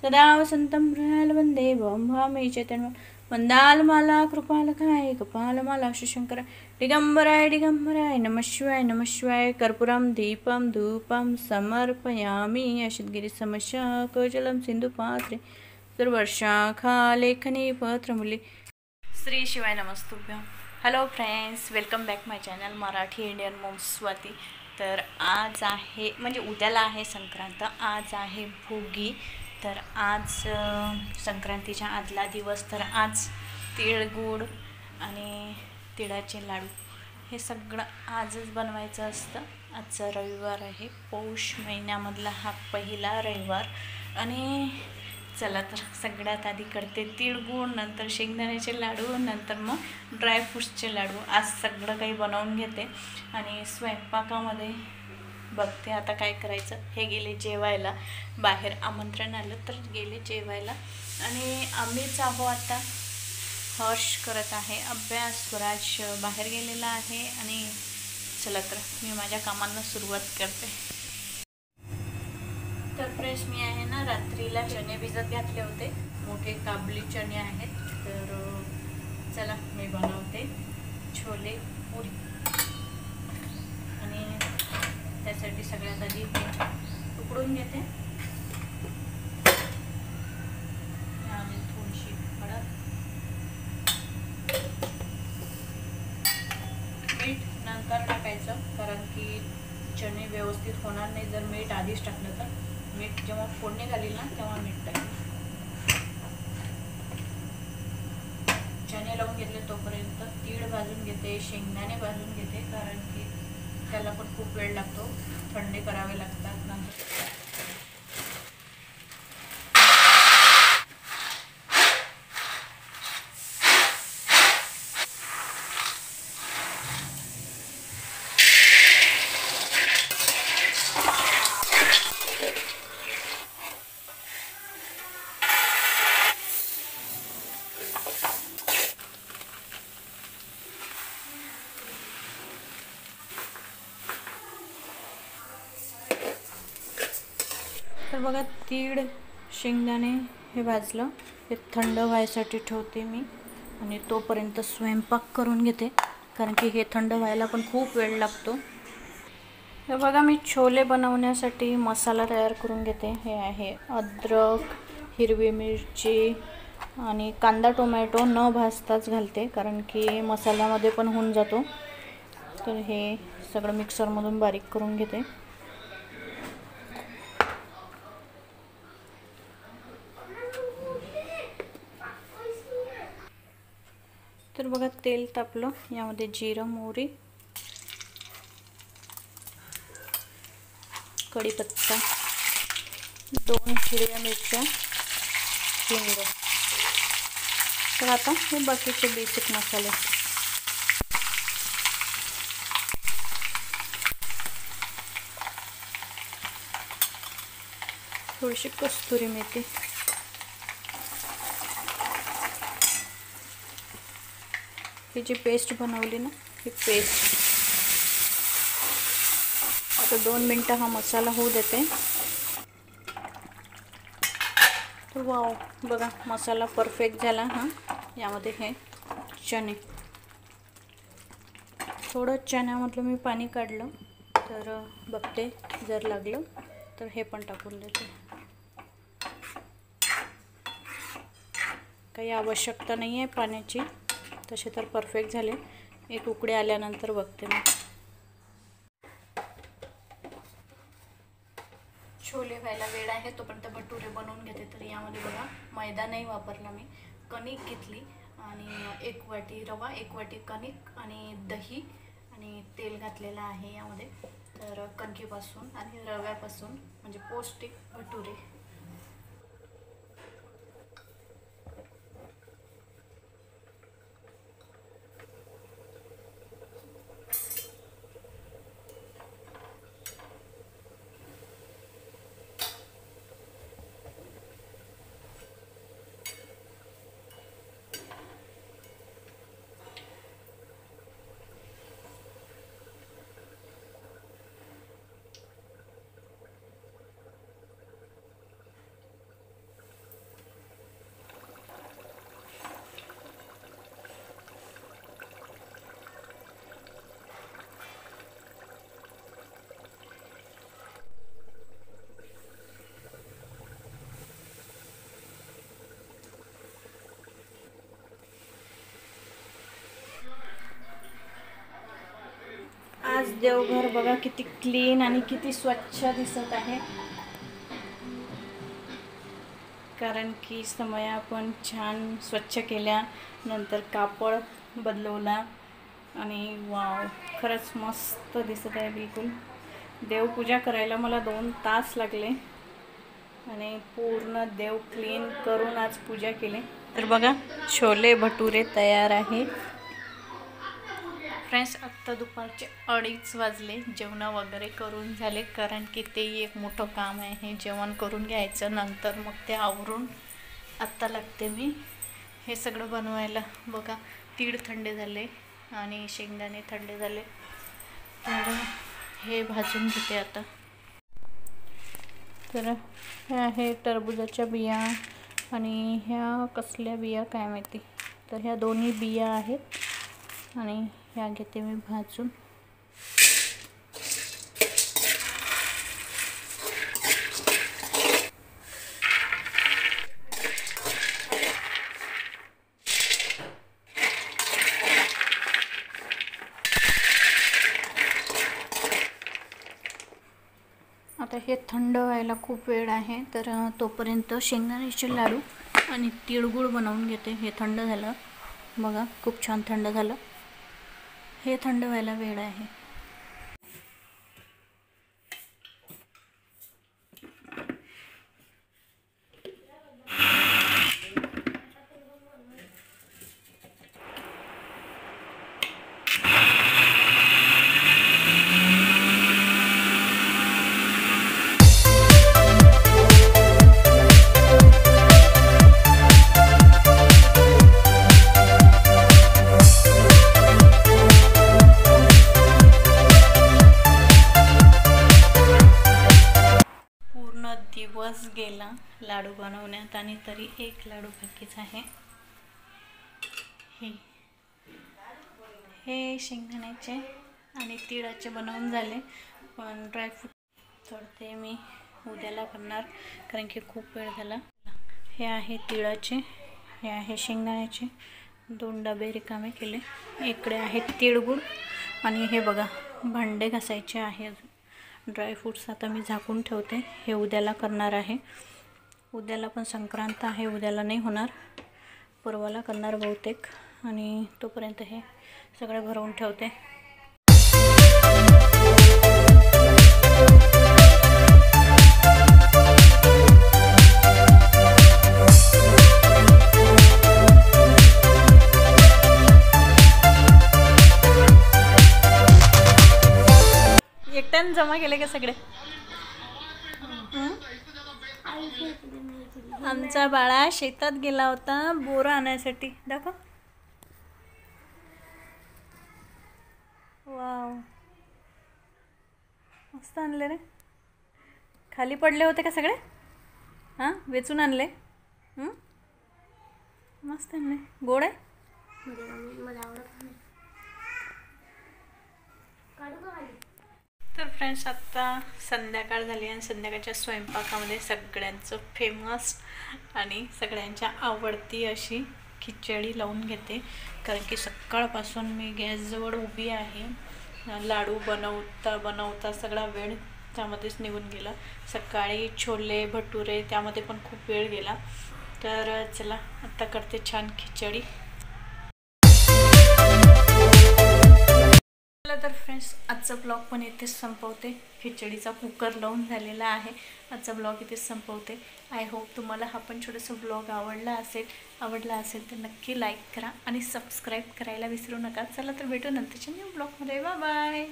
सदा वसन्तं हृदयाल वन्दे भामि चैतन्यं वन्दालमाला कृपालकाय कपालमाला शिशंकर दिगंबराय नमः शिवाय कर्पूरं दीपं धूपं समर्पयामि अशितगिरिसमशाकोजलं सिंधुपात्रे सर्वर्षाखालेखनी पत्रमुली श्री शिवाय नमस्तुभ्यं। Hello friends, welcome back my channel Marathi Indian mom Swati. तर आज आहे म्हणजे उद्याला आहे संक्रांत, आज आहे भोगी। तर आज संक्रांतीच्या आदला दिवस, तर आज तिळगुळ आणि तिळाचे लाडू हे सगळं आजच बनवायचं असतं। आजचा रविवार आहे, पौष महिन्यामधला हा पहिला रविवार। आणि चला तर सगळ्यात आधी करते तिळगुळ, नंतर शेंगदाण्याचे लाडू, नंतर मग ड्रायफ्रूट्सचे लाडू। आज सगळं काही बनवून घेते आणि स्वयंपाकामध्ये बघते आता काय करायचं। हे गेले जेवायला, बाहेर आमंत्रण आलं तर गेले जेवायला। आणि आम्हीच आहो आता। हर्ष करत आहे अभ्यास, स्वराज बाहेर गेलेला आहे। आणि चला तर मी माझ्या कामांना सुरुवात करते। तर फ्रेंड्स, मी आहे ना रात्रीला चणे भिजत घातले होते, मोठे काबली चणे आहेत। तर चला मी बनवते छोले पुरी। आणि त्यासाठी सगळ्यात आधी हे उकडून घेते। यामध्ये थोडीशी हळद, मीठ नंतर टाकायचं, कारण की चणे व्यवस्थित होणार नाही जर मीठ आधीच टाकलं तर। मीठ जेव्हा फोडणी घालील ना तेव्हा मीठ टाकेल। चणे लावून घेतले तोपर्यंत तीळ भाजून घेते, शेंगदाणे भाजून घेते, कारण की त्याला पण खूप वेळ लागतो, थंडे करावे लागतात नंतर। तर बघा, तीळ शेंगदाणे हे भाजलं, हे थंड व्हायसाठी ठेवते मी। आणि तोपर्यंत स्वयंपाक करून घेते, कारण की हे थंड व्हायला पण खूप वेळ लागतो। हे बघा, मी छोले बनवण्यासाठी मसाला तयार करून घेते। हे आहे अद्रक, हिरवी मिरची आणि कांदा टोमॅटो न भाजताच घालते, कारण की मसाल्यामध्ये पण होऊन जातो। तर हे सगळं मिक्सरमधून बारीक करून घेते। तर बघा, तेल तापलं, यामध्ये जिरं, मोहरी, कढीपत्ता, 2 हिरव्या मिरच्या, हिंग। तर आता हे बाकीचे बेसिक मसाले, थोडीशी कस्तुरी मेथी, ही जी पेस्ट बनवली ना, ही पेस्ट। आता 2 मिनटं हा मसाला होऊ देते। तर वाव, बघा मसाला परफेक्ट झाला। हां, यामध्ये हे चणे, थोडं चण्यामधलं मी पाणी काढलं, तर बघते जर लागलं तर हे पण टाकून देते। काही आवश्यकता नाही आहे पाण्याची, तसे तर परफेक्ट झाले। एक उकळी आल्यानंतर बघते मी। छोले व्हायला वेळ आहे, तोपर्यंत भटुरे बनवून घेते। तर यामध्ये बघा, मैदा नाही वापरला मी, कणिक घेतली आणि 1 वाटी रवा, 1 वाटी कणिक आणि दही आणि तेल घातलेलं आहे यामध्ये। तर कणकेपासून आणि रव्यापासून म्हणजे पौष्टिक भटुरे। देवघर बघा किती क्लीन आणि किती स्वच्छ दिसत आहे, कारण की समय आपण छान स्वच्छ केल्या नंतर कापड बदलवला आणि वाव, खरंच मस्त दिसत आहे बिलकुल. देवपूजा करायला मला 2 तास लागले आणि पूर्ण देव क्लीन करून आज पूजा केली. तर बघा छोले भटुरे तयार आहे. फ्रेंड्स आत्ता दुपारचे 2:30 वाजले. जेवण वगैरे करून झाले, कारण की ते एक मोठं काम आहे. जेवण करून घ्यायचं, नंतर मग ते आवरून आत्ता लागते मी हे सगळं बनवायला. बघा तीळ थंडे झाले आणि शेंगदाणे थंडे झाले, तर हे भाजून घेते आता. तर हे आहे टरबूजाच्या बिया आणि ह्या कसल्या बिया काय माहिती. तर ह्या दोन्ही बिया आहेत आणि ह्या घेते मी भाजून. आता हे थंड व्हायला खूप वेळ आहे, तर तोपर्यंत शेंगदाण्याचे लाडू आणि तिळगुळ बनवून घेते. हे थंड झालं बघा, खूप छान थंड झालं. हे थंड व्हायला वेळ आहे. दिवस गेला लाडू बनवण्यात आणि तरी एक लाडू बाकीच आहे. हे शेंगदाण्याचे आणि तिळाचे बनवून झाले, पण ड्रायफ्रूट तर ते मी उद्याला करणार, कारण की खूप वेळ झाला. हे आहे तिळाचे, हे आहे शेंगदाण्याचे. 2 डबे रिकामे केले. इकडे आहे तिळगुळ आणि हे बघा भांडे घासायचे आहे. ड्रायफ्रूट्स आता मी झाकून ठेवते, हे उद्याला करणार आहे. उद्याला पण संक्रांत आहे, उद्याला नाही होणार, परवाला करणार बहुतेक. आणि तोपर्यंत हे सगळं भरवून ठेवते. एकट्याने जमा केले का सगळे? आमचा बाळा शेतात गेला होता बोरं आणायसाठी. दाखव. वाव, मस्त आणले रे. खाली पडले होते का सगळे? हां, वेचून आणले. मस्त आणले. गोड आहे. तर फ्रेंड्स आत्ता संध्याकाळ झाली आणि संध्याकाळच्या स्वयंपाकामध्ये सगळ्यांचं फेमस आणि सगळ्यांच्या आवडती अशी खिचडी लावून घेते, कारण की सकाळपासून मी गॅसजवळ उभी आहे. लाडू बनवता सगळा वेळ त्यामध्येच निघून गेला. सकाळी छोले भटुरे त्यामध्ये पण खूप वेळ गेला. तर चला आत्ता करते छान खिचडी. तर फ्रेंड्स आजचा ब्लॉग पण इथेच संपवते. खिचडीचा कुकर लावून झालेला आहे. आजचा ब्लॉग इथेच संपवते. आय होप तुम्हाला हा पण छोटासा ब्लॉग आवडला असेल तर नक्की लाईक करा आणि सबस्क्राईब करायला विसरू नका. चला तर भेटू नंतरच्या न्यू ब्लॉगमध्ये. Bye bye.